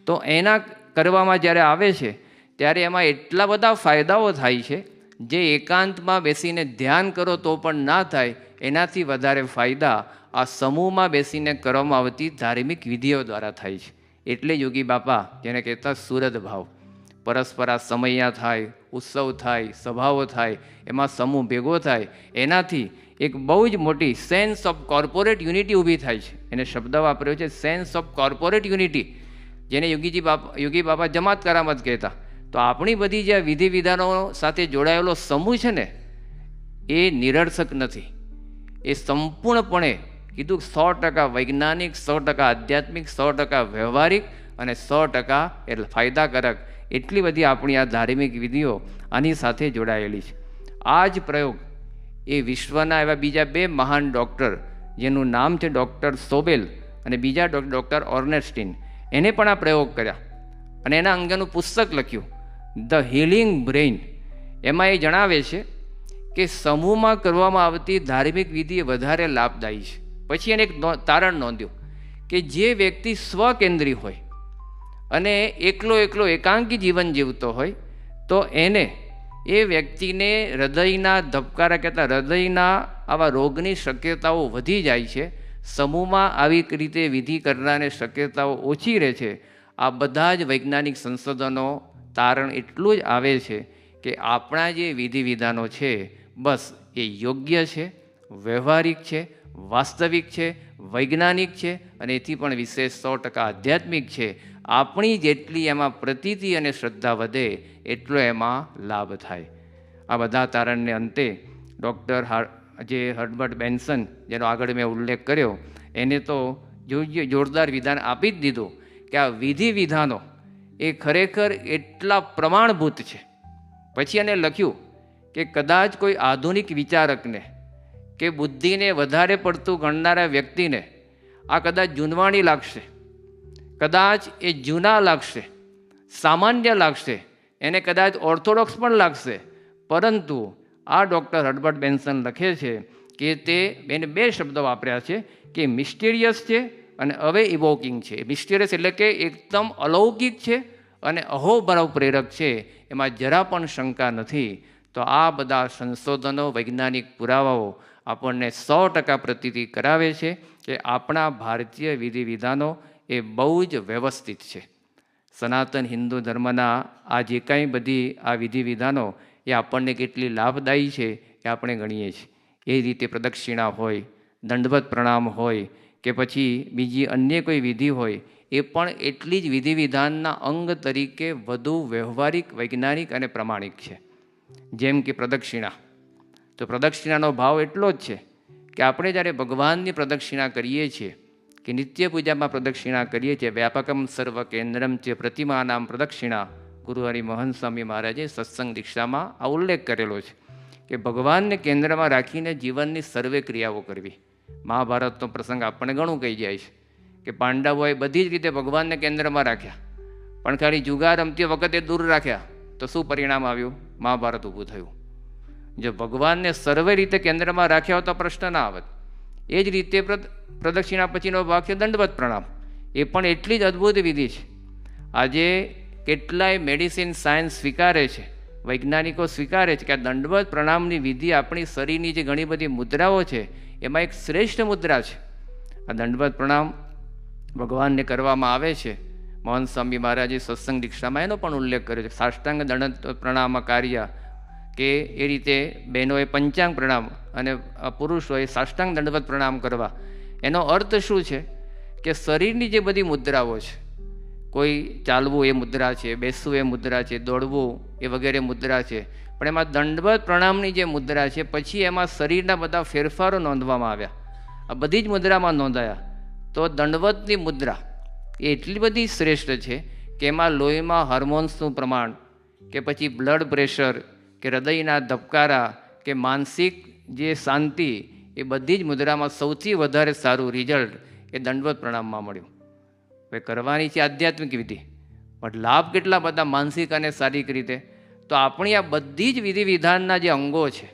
તો એના કરવામાં જ્યારે આવે છે ત્યારે એમાં એટલા બધા ફાયદાઓ થાય છે જે એકાંતમાં બેસીને ધ્યાન કરો તો પણ ના થાય, એનાથી વધારે ફાયદા આ સમૂહમાં બેસીને કરવામાં આવતી ધાર્મિક વિધિઓ દ્વારા થાય છે. એટલે યોગી બાપા જેને કહેતા સુરત ભાવ, પરસ્પર આ સમયા થાય, ઉત્સવ થાય, સભાઓ થાય, એમાં સમૂહ ભેગો થાય, એનાથી એક બહુ જ મોટી સેન્સ ઓફ કોર્પોરેટ યુનિટી ઊભી થાય છે. એને શબ્દ વાપર્યો છે સેન્સ ઓફ કોર્પોરેટ યુનિટી, જેને યોગી બાપા જમાત કરામત કહેતા. તો આપણી બધી જે વિધિ વિધાનો સાથે જોડાયેલો સમૂહ છે ને એ નિરર્થક નથી. એ સંપૂર્ણપણે કીધું 100% વૈજ્ઞાનિક, 100% આધ્યાત્મિક, 100% વ્યવહારિક અને 100% એટલે ફાયદાકારક. એટલી બધી આપણી આ ધાર્મિક વિધિઓ આની સાથે જોડાયેલી છે. આ જ પ્રયોગ એ વિશ્વના એવા બીજા 2 મહાન ડૉક્ટર જેનું નામ છે ડૉક્ટર સોબેલ અને બીજા ડૉક્ટર ઓર્નેસ્ટીન, એને પણ આ પ્રયોગ કર્યા અને એના અંગેનું પુસ્તક લખ્યું ધ હિલિંગ બ્રેઇન. એમાં એ જણાવે છે કે સમૂહમાં કરવામાં આવતી ધાર્મિક વિધિ વધારે લાભદાયી છે. પછી એને એક તારણ નોંધ્યું કે જે વ્યક્તિ સ્વકેન્દ્રી હોય અને એકલો એકાંકી જીવન જીવતો હોય તો એને એ વ્યક્તિને હૃદયના ધબકારા કહેતા હૃદયના આવા રોગની શક્યતાઓ વધી જાય છે. સમૂહમાં આવી રીતે વિધિ કરનારની શક્યતાઓ ઓછી રહે છે. આ બધા જ વૈજ્ઞાનિક સંશોધનો તારણ એટલું જ આવે છે કે આપણા જે વિધિ વિધાનો છે બસ એ યોગ્ય છે, વ્યવહારિક છે, વાસ્તવિક છે, વૈજ્ઞાનિક છે અને એથી પણ વિશેષ 100% આધ્યાત્મિક છે. આપણી જેટલી એમાં પ્રતીતિ અને શ્રદ્ધા વધે એટલો એમાં લાભ થાય. આ બધા તારણને અંતે ડૉક્ટર જે હર્બર્ટ બેન્સન, જેનો આગળ મેં ઉલ્લેખ કર્યો, એને તો જોરદાર વિધાન આપી જ દીધું કે આ વિધિ વિધાનો એ ખરેખર એટલા પ્રમાણભૂત છે. પછી એને લખ્યું કે કદાચ કોઈ આધુનિક વિચારકને કે બુદ્ધિને વધારે પડતું ગણનારા વ્યક્તિને આ કદાચ જૂનવાણી લાગશે, કદાચ એ જૂના લાગશે, સામાન્ય લાગશે, એને કદાચ ઓર્થોડોક્સ પણ લાગશે, પરંતુ આ ડૉક્ટર હર્બર્ટ બેન્સન લખે છે કે તે એને 2 શબ્દો વાપર્યા છે કે મિસ્ટિરિયસ છે અને હવે ઇવોકિંગ છે. મિસ્ટિરિયસ એટલે કે એકદમ અલૌકિક છે અને અહોભાવ પ્રેરક છે, એમાં જરા પણ શંકા નથી. તો આ બધા સંશોધનો, વૈજ્ઞાનિક પુરાવાઓ આપણને 100% પ્રતીતિ કરાવે છે કે આપણા ભારતીય વિધિ વિધાનો એ બહુ જ વ્યવસ્થિત છે. સનાતન હિન્દુ ધર્મના આ જે કાંઈ બધી આ વિધિ વિધાનો એ આપણને કેટલી લાભદાયી છે એ આપણે ગણીએ છીએ. એ રીતે પ્રદક્ષિણા હોય, દંડવત પ્રણામ હોય કે પછી બીજી અન્ય કોઈ વિધિ હોય, એ પણ એટલી જ વિધિ વિધાનના અંગ તરીકે વધુ વ્યવહારિક, વૈજ્ઞાનિક અને પ્રમાણિક છે. જેમ કે પ્રદક્ષિણા, તો પ્રદક્ષિણાનો ભાવ એટલો જ છે કે આપણે જ્યારે ભગવાનની પ્રદક્ષિણા કરીએ છીએ કે નિત્ય પૂજામાં પ્રદક્ષિણા કરીએ છીએ, વ્યાપકમ સર્વ કેન્દ્રમ છે પ્રતિમાનામ પ્રદક્ષિણા, ગુરુ હરિ મોહન સ્વામી મહારાજે સત્સંગ દીક્ષામાં આ ઉલ્લેખ કરેલો છે કે ભગવાનને કેન્દ્રમાં રાખીને જીવનની સર્વે ક્રિયાઓ કરવી. મહાભારતનો પ્રસંગ આપણને ઘણું કહી જાય છે કે પાંડવોએ બધી જ રીતે ભગવાનને કેન્દ્રમાં રાખ્યા, પણ ખાલી જુગાર રમતી વખતે દૂર રાખ્યા તો શું પરિણામ આવ્યું? મહાભારત ઊભું થયું. જો ભગવાનને સર્વે રીતે કેન્દ્રમાં રાખ્યા હોત તો પ્રશ્ન ના આવત. એ જ રીતે પ્રદક્ષિણા પછીનો ભાગ છે દંડવત પ્રણામ. એ પણ એટલી જ અદ્ભુત વિધિ છે. આજે કેટલાય મેડિસિન સાયન્સ સ્વીકારે છે, વૈજ્ઞાનિકો સ્વીકારે છે કે આ દંડવત પ્રણામની વિધિ આપણી શરીરની જે ઘણી બધી મુદ્રાઓ છે એમાં એક શ્રેષ્ઠ મુદ્રા છે. આ દંડવત પ્રણામ ભગવાનને કરવામાં આવે છે. મોહન સ્વામી મહારાજે સત્સંગ દીક્ષામાં એનો પણ ઉલ્લેખ કર્યો છે. સાષ્ટાંગ દંડ પ્રણામ કાર્ય કે એ રીતે બહેનોએ પંચાંગ પ્રણામ અને પુરુષોએ સાષ્ટાંગ દંડવત પ્રણામ કરવા. એનો અર્થ શું છે કે શરીરની જે બધી મુદ્રાઓ છે, કોઈ ચાલવું એ મુદ્રા છે, બેસવું એ મુદ્રા છે, દોડવું એ વગેરે મુદ્રા છે, પણ એમાં દંડવત પ્રણામની જે મુદ્રા છે પછી એમાં શરીરના બધા ફેરફારો નોંધવામાં આવ્યા. આ બધી જ મુદ્રામાં નોંધાયા. તો દંડવતની મુદ્રા એ એટલી બધી શ્રેષ્ઠ છે કે એમાં લોહીમાં હાર્મોન્સનું પ્રમાણ કે પછી બ્લડ પ્રેશર કે હૃદયના ધબકારા કે માનસિક જે શાંતિ, એ બધી જ મુદ્રામાં સૌથી વધારે સારું રિઝલ્ટ એ દંડવત પ્રણામમાં મળ્યું. હવે કરવાની છે આધ્યાત્મિક વિધિ, પણ લાભ કેટલા બધા માનસિક અને શારીરિક રીતે. તો આપણી આ બધી જ વિધિ વિધાનના જે અંગો છે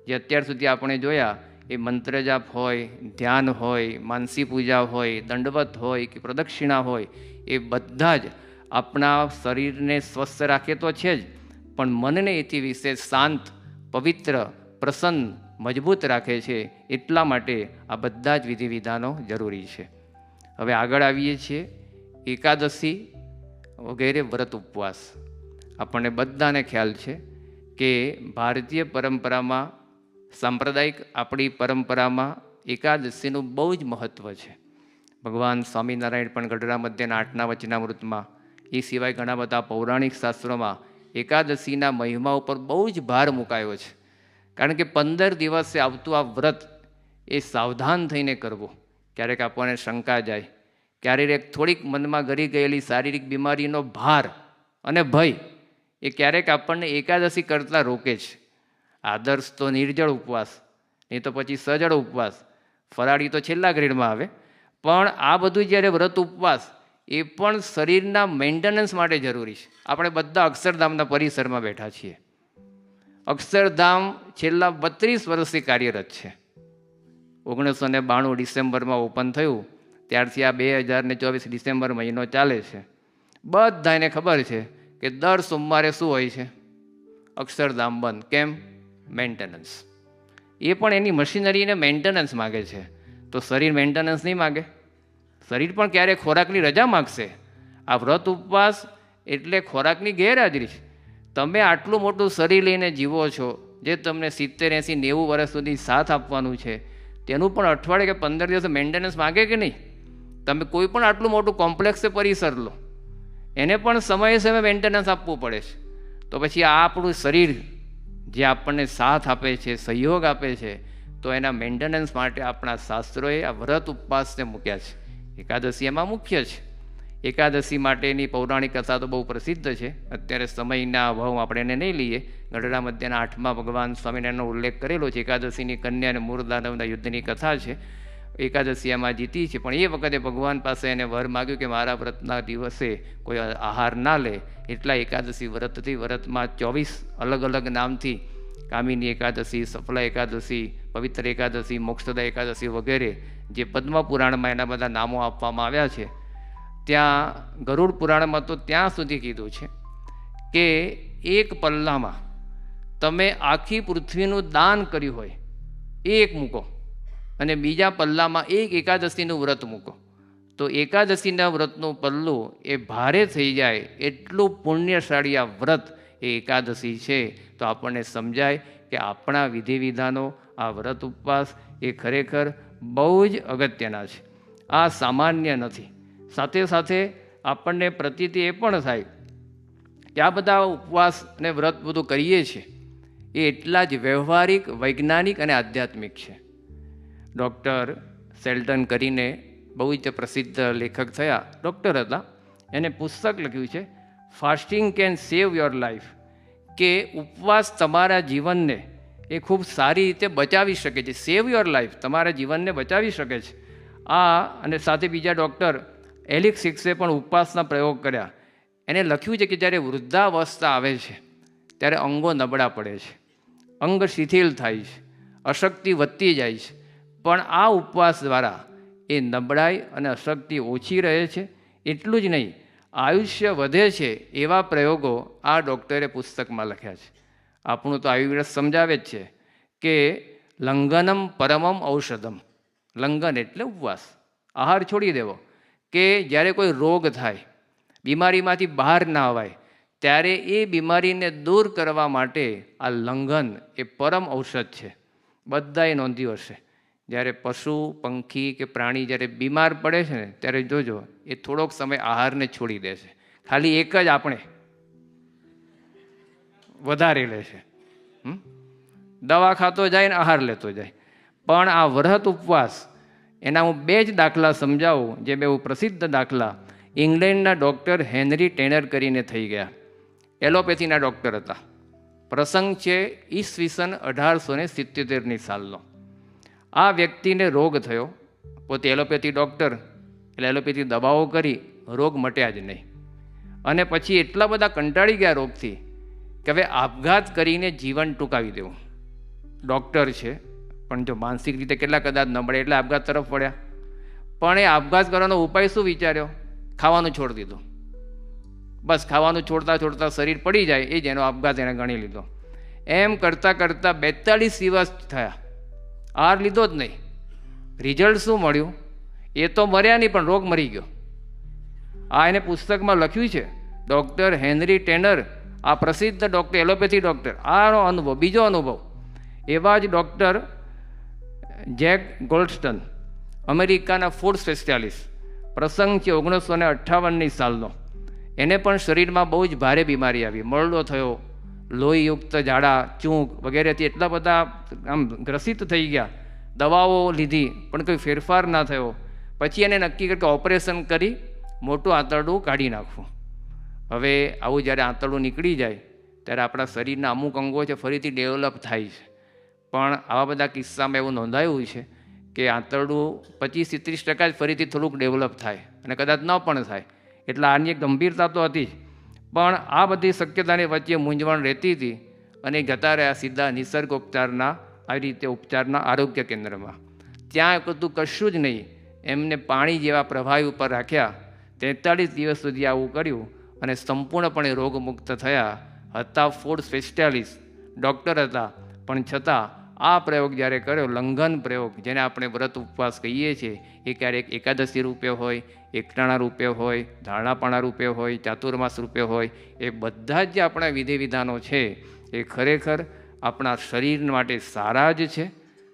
જે અત્યાર સુધી આપણે જોયા, એ મંત્ર જાપ હોય, ધ્યાન હોય, માનસી પૂજા હોય, દંડવત હોય કે પ્રદક્ષિણા હોય, એ બધા જ આપણા શરીરને સ્વસ્થ રાખે તો છે જ, પણ મનને એથી વિશે શાંત, પવિત્ર, પ્રસન્ન, મજબૂત રાખે છે. એટલા માટે આ બધા જ વિધિ વિધાનો જરૂરી છે. હવે આગળ આવીએ છીએ એકાદશી વગેરે વ્રત ઉપવાસ. આપણને બધાને ખ્યાલ છે કે ભારતીય પરંપરામાં, સાંપ્રદાયિક આપણી પરંપરામાં એકાદશીનું બહુ જ મહત્ત્વ છે. ભગવાન સ્વામિનારાયણ પણ ગઢડા મધ્યના 8ના વચનામૃતમાં, એ સિવાય ઘણા બધા પૌરાણિક શાસ્ત્રોમાં એકાદશીના મહિમા ઉપર બહુ જ ભાર મુકાયો છે. કારણ કે 15 દિવસે આવતું આ વ્રત એ સાવધાન થઈને કરવું. ક્યારેક આપણને શંકા જાય, ક્યારેક થોડીક મનમાં ઘરી ગયેલી શારીરિક બીમારીનો ભાર અને ભય એ ક્યારેક આપણને એકાદશી કરતાં રોકે છે. આદર્શ તો નિર્જળ ઉપવાસ, નહીં તો પછી સજળ ઉપવાસ. ફરાળી તો છેલ્લા ગ્રેડમાં આવે, પણ આ બધું જ્યારે વ્રત ઉપવાસ એ પણ શરીરના મેન્ટેનન્સ માટે જરૂરી છે. આપણે બધા અક્ષરધામના પરિસરમાં બેઠા છીએ. અક્ષરધામ છેલ્લા 32 વર્ષથી કાર્યરત છે. 1992 ડિસેમ્બરમાં ઓપન થયું, ત્યારથી આ 2024 ડિસેમ્બર મહિનો ચાલે છે. બધાને ખબર છે કે દર સોમવારે શું હોય છે? અક્ષરધામ બંધ. કેમ? મેન્ટેનન્સ. એ પણ એની મશીનરીને મેન્ટેનન્સ માગે છે. તો શરીર મેન્ટેનન્સ નહીં માગે? શરીર પણ ક્યારેક ખોરાકની રજા માગશે. આ વ્રત ઉપવાસ એટલે ખોરાકની ગેરહાજરી છે. તમે આટલું મોટું શરીર લઈને જીવો છો, જે તમને 70, 80, 90 વર્ષ સુધી સાથ આપવાનું છે, તેનું પણ અઠવાડિયે કે 15 દિવસ મેન્ટેનન્સ માગે કે નહીં? તમે કોઈ પણ આટલું મોટું કોમ્પ્લેક્સ પરિસર લો, એને પણ સમયે સમયે મેન્ટેનન્સ આપવું પડે છે. તો પછી આ આપણું શરીર જે આપણને સાથ આપે છે, સહયોગ આપે છે, તો એના મેન્ટેનન્સ માટે આપણા શાસ્ત્રોએ આ વ્રત ઉપવાસને મૂક્યા છે. એકાદશી એમાં મુખ્ય છે. એકાદશી માટેની પૌરાણિક કથા તો બહુ પ્રસિદ્ધ છે. અત્યારે સમયના અભાવ આપણે એને નહીં લઈએ. ગઢડા મધ્યના 8મા ભગવાન સ્વામિનારાયણનો ઉલ્લેખ કરેલો છે. એકાદશીની કન્યા અને મૂળદાનવના યુદ્ધની કથા છે. એકાદશી એમાં જીતી છે, પણ એ વખતે ભગવાન પાસે એને વર માગ્યું કે મારા વ્રતના દિવસે કોઈ આહાર ના લે. એટલા એકાદશી વ્રતથી વ્રતમાં 24 અલગ અલગ નામથી કામિની એકાદશી, સફલા એકાદશી, પવિત્ર એકાદશી, મોક્ષદા એકાદશી વગેરે જે પદ્મ પુરાણમાં એના બધા નામો આપવામાં આવ્યા છે. ત્યાં ગરુડ પુરાણમાં તો ત્યાં સુધી કીધું છે કે એક પલ્લામાં તમે આખી પૃથ્વીનું દાન કર્યું હોય એ એક મૂકો, અને બીજા પલ્લામાં એક એકાદશીનું વ્રત મૂકો, તો એકાદશીના વ્રતનું પલ્લું એ ભારે થઈ જાય એટલું પુણ્યશાળી આ વ્રત એ એકાદશી છે. તો આપણને સમજાય કે આપણા વિધિ વિધાનો, આ વ્રત ઉપવાસ એ ખરેખર બહુ જ અગત્યના છે. આ સામાન્ય નથી. સાથે સાથે આપણને પ્રતીતિ એ પણ થાય કે આ બધા ઉપવાસ અને વ્રત બધું કરીએ છીએ એ એટલા જ વ્યવહારિક, વૈજ્ઞાનિક અને આધ્યાત્મિક છે. ડૉક્ટર શેલ્ટન કરીને બહુ જ પ્રસિદ્ધ લેખક થયા, ડૉક્ટર હતા. એને પુસ્તક લખ્યું છે fasting can save your life, કે ઉપવાસ તમારા જીવનને એ ખૂબ સારી રીતે બચાવી શકે છે. સેવ યોર લાઈફ, તમારા જીવનને બચાવી શકે છે. આ અને સાથે બીજા ડૉક્ટર એલિક્સ સિક્સે પણ ઉપવાસના પ્રયોગ કર્યા. એને લખ્યું છે કે જ્યારે વૃદ્ધાવસ્થા આવે છે ત્યારે અંગો નબળા પડે છે, અંગ શિથિલ થાય છે, અશક્તિ વધતી જાય છે, પણ આ ઉપવાસ દ્વારા એ નબળાઈ અને અશક્તિ ઓછી રહે છે. એટલું જ નહીં, આયુષ્ય વધે છે. એવા પ્રયોગો આ ડૉક્ટરે પુસ્તકમાં લખ્યા છે. આપણું તો આયુર્વેદ સમજાવે જ છે કે લંઘનમ પરમમ ઔષધમ. લંઘન એટલે ઉપવાસ, આહાર છોડી દેવો. કે જ્યારે કોઈ રોગ થાય, બીમારીમાંથી બહાર ના અવાય, ત્યારે એ બીમારીને દૂર કરવા માટે આ લંઘન એ પરમ ઔષધ છે. બધાએ નોંધ્યું હશે, જ્યારે પશુ, પંખી કે પ્રાણી જ્યારે બીમાર પડે છે ને ત્યારે જોજો એ થોડોક સમય આહારને છોડી દે છે. ખાલી એક જ આપણે વધારે લે છે, દવા ખાતો જાય ને આહાર લેતો જાય. પણ આ વ્રત ઉપવાસ એના હું 2 જ દાખલા સમજાવું, જે બહુ પ્રસિદ્ધ દાખલા. ઇંગ્લેન્ડના ડૉક્ટર હેનરી ટેનર કરીને થઈ ગયા, એલોપેથીના ડૉક્ટર હતા. પ્રસંગ છે ઈસવીસન 1877ની સાલનો. આ વ્યક્તિને રોગ થયો, પોતે એલોપેથી ડૉક્ટર, એટલે એલોપેથી દવાઓ કરી, રોગ મટ્યા જ નહીં. અને પછી એટલા બધા કંટાળી ગયા રોગથી કે હવે આપઘાત કરીને જીવન ટૂંકાવી દેવું. ડૉક્ટર છે પણ જો માનસિક રીતે કેટલા કદાચ નબળે એટલે આપઘાત તરફ પડ્યા. પણ એ આપઘાત કરવાનો ઉપાય શું વિચાર્યો? ખાવાનું છોડી દીધું. બસ ખાવાનું છોડતા છોડતા શરીર પડી જાય એ જ એનો આપઘાત એણે ગણી લીધો. એમ કરતાં કરતાં 42 દિવસ થયા, આહાર લીધો જ નહીં. રિઝલ્ટ શું મળ્યું? એ તો મર્યા નહીં, પણ રોગ મરી ગયો. આ એને પુસ્તકમાં લખ્યું છે. ડૉક્ટર હેનરી ટેનર, આ પ્રસિદ્ધ ડૉક્ટર, એલોપેથી ડૉક્ટર. આનો અનુભવ, બીજો અનુભવ. એવા જ ડૉક્ટર જેક ગોલ્ડસ્ટન, અમેરિકાના ફૂડ સ્પેશિયાલિસ્ટ. પ્રસંગ છે 1958ની સાલનો. એને પણ શરીરમાં બહુ જ ભારે બીમારી આવી, મરડો થયો, લોહીયુક્ત ઝાડા, ચૂંક વગેરેથી એટલા બધા આમ ગ્રસિત થઈ ગયા. દવાઓ લીધી પણ કોઈ ફેરફાર ના થયો. પછી એને નક્કી કર્યું કે ઓપરેશન કરી મોટું આંતરડું કાઢી નાખવું. હવે આવું જ્યારે આંતરડું નીકળી જાય ત્યારે આપણા શરીરના અમુક અંગો છે ફરીથી ડેવલપ થાય છે. પણ આવા બધા કિસ્સામાં એવું નોંધાયું છે કે આંતરડું 25-30% જ ફરીથી થોડુંક ડેવલપ થાય અને કદાચ ન પણ થાય. એટલે આની એક ગંભીરતા તો હતી જ, પણ આ બધી શક્યતાની વચ્ચે મૂંઝવણ રહેતી હતી અને જતા રહ્યા સીધા નિસર્ગોપચારના આવી રીતે ઉપચારના આરોગ્ય કેન્દ્રમાં. ત્યાં બધું કશું જ નહીં, એમને પાણી જેવા પ્રવાહી ઉપર રાખ્યા, 43 દિવસ સુધી આવું કર્યું અને સંપૂર્ણપણે રોગમુક્ત થયા. હતા ફૂડ સ્પેશિયાલિસ્ટ ડૉક્ટર હતા, પણ છતાં આ પ્રયોગ જ્યારે કર્યો, લંઘન પ્રયોગ જેને આપણે વ્રત ઉપવાસ કહીએ છીએ, એ ક્યારેક એકાદશી રૂપે હોય, એકટાણા રૂપે હોય, ધારણાપાણા રૂપે હોય, ચાતુર્માસ રૂપે હોય, એ બધા જ જે આપણા વિધિ વિધાનો છે એ ખરેખર આપણા શરીર માટે સારા જ છે.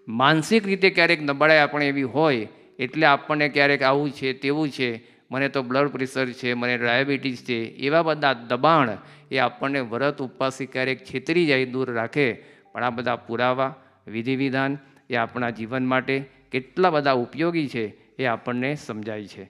માનસિક રીતે ક્યારેક નબળાઈ આપણે એવી હોય એટલે આપણને ક્યારેક આવું છે તેવું છે, મને તો બ્લડ પ્રેશર છે, મને ડાયાબિટીસ છે, એવા બધા દબાણ એ આપણને વ્રત ઉપવાસથી ક્યારેક છેતરી જાય, દૂર રાખે. પણ આ બધા પુરાવા વિધિ વિધાન એ આપણા જીવન માટે કેટલા બધા ઉપયોગી છે એ આપણને સમજાય છે.